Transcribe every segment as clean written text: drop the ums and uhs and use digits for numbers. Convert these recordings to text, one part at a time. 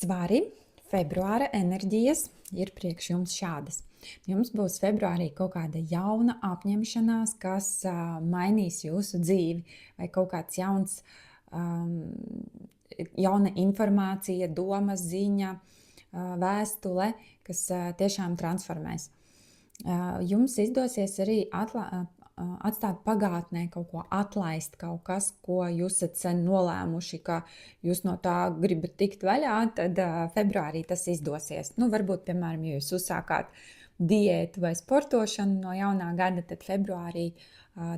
Svari, februāra enerģijas ir priekš jums šādas. Jums būs februārī kaut kāda jauna apņemšanās, kas mainīs jūsu dzīvi, vai kaut kāds jauna informācija, doma, ziņa, vēstule, kas tiešām transformēs. Jums izdosies arī atstāt pagātnē kaut ko, atlaist kaut kas, ko jūs esat sen nolēmuši, ka jūs no tā gribat tikt vaļā, tad februārī tas izdosies. Varbūt, piemēram, ja jūs uzsākāt diētu vai sportošanu no jaunā gada, tad februārī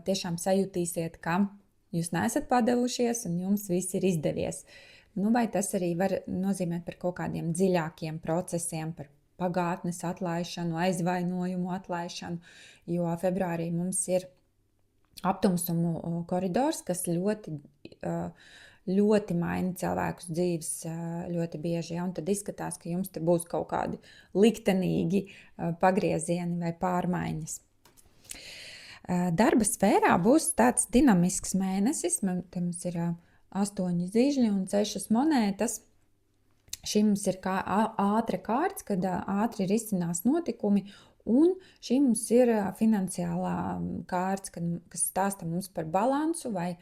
tiešām sajutīsiet, ka jūs neesat padevušies un jums viss ir izdevies. Vai tas arī var nozīmēt par kaut kādiem dziļākiem procesiem, par pagātnes atlaišanu, aizvainojumu atlaišanu, jo februārī mums ir aptumsumu koridors, kas ļoti maina cilvēkus dzīves ļoti bieži. Un tad izskatās, ka jums te būs kaut kādi liktenīgi pagriezieni vai pārmaiņas. Darba sfērā būs tāds dinamisks mēnesis. Mums ir 8 zīžļi un 6 monētas. Šī mums ir kā ātra kārts, kad ātri risinās notikumi, un šī mums ir finansiālā kārts, kas stāsta mums par balansu, vai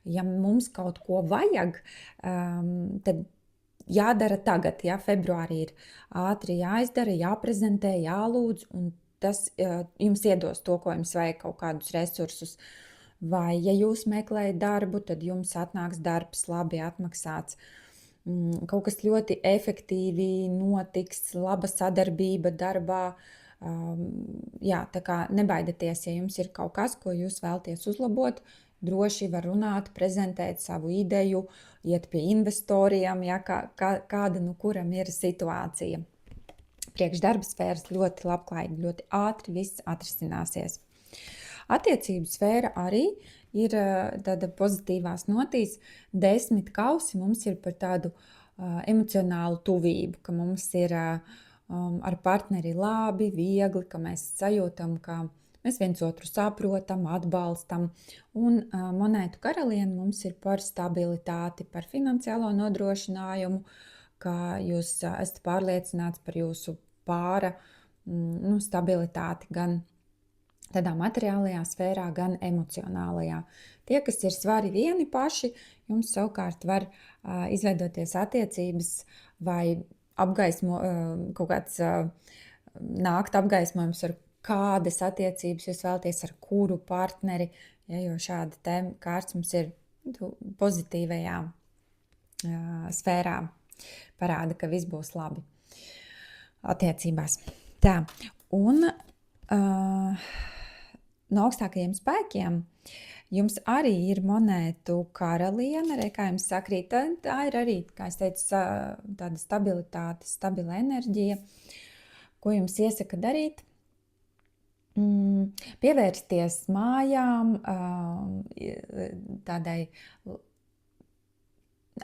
ja mums kaut ko vajag, tad jādara tagad. Februārī ir ātri jāizdara, jāprezentē, jālūdz, un tas jums iedos to, ko jums vajag, kaut kādus resursus. Vai ja jūs meklējat darbu, tad jums atnāks darbs labi atmaksāts. Kaut kas ļoti efektīvi notiks, laba sadarbība darbā. Tā kā nebaidieties, ja jums ir kaut kas, ko jūs vēlaties uzlabot, droši var runāt, prezentēt savu ideju, iet pie investoriem, kāda kuram ir situācija. Priekš darba sfēras ļoti labklājīgi, ļoti ātri viss atrisināsies. Attiecību sfēra arī ir tāda pozitīvās notīs. 10 kausi mums ir par tādu emocionālu tuvību, ka mums ir ar partneri labi, viegli, ka mēs sajūtam, ka mēs viens otru saprotam, atbalstam. Un monētu karaliene mums ir par stabilitāti, par finansiālo nodrošinājumu, ka jūs esat pārliecināts par jūsu pāra stabilitāti gan tādā materiālajā sfērā, gan emocionālajā. Tie, kas ir svari vieni paši, jums savukārt var izveidoties attiecības vai kaut kāds nākt apgaismojums, ar kādas attiecības jūs vēlaties, ar kuru partneri, jo šāda tēma kārts mums ir pozitīvajā sfērā. Parāda, ka viss būs labi attiecībās. Tā, un no augstākajiem spēkiem jums arī ir monētu karaliene, kā jums sakrīt. Tā ir arī, kā es teicu, tāda stabilitāte, stabila enerģija, ko jums iesaka darīt. Pievērsties mājām, tādai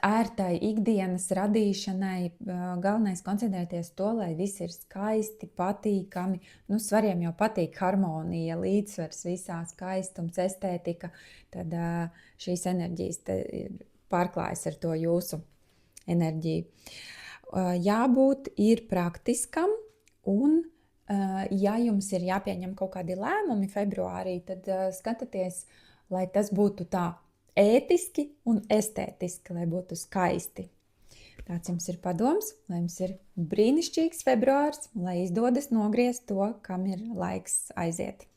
ērtai ikdienas radīšanai, galvenais koncentrēties to, lai viss ir skaisti, patīkami. Svariem jau patīk harmonija, līdzsvars visā, skaistums, estētika. Tad šīs enerģijas pārklājas ar to jūsu enerģiju. Jābūt ir praktiskam, un ja jums ir jāpieņem kaut kādi lēmumi februārī, tad skatieties, lai tas būtu tā ētiski un estētiski, lai būtu skaisti. Tāds jums ir padoms, lai jums ir brīnišķīgs februārs, lai izdodas nogriezt to, kam ir laiks aiziet.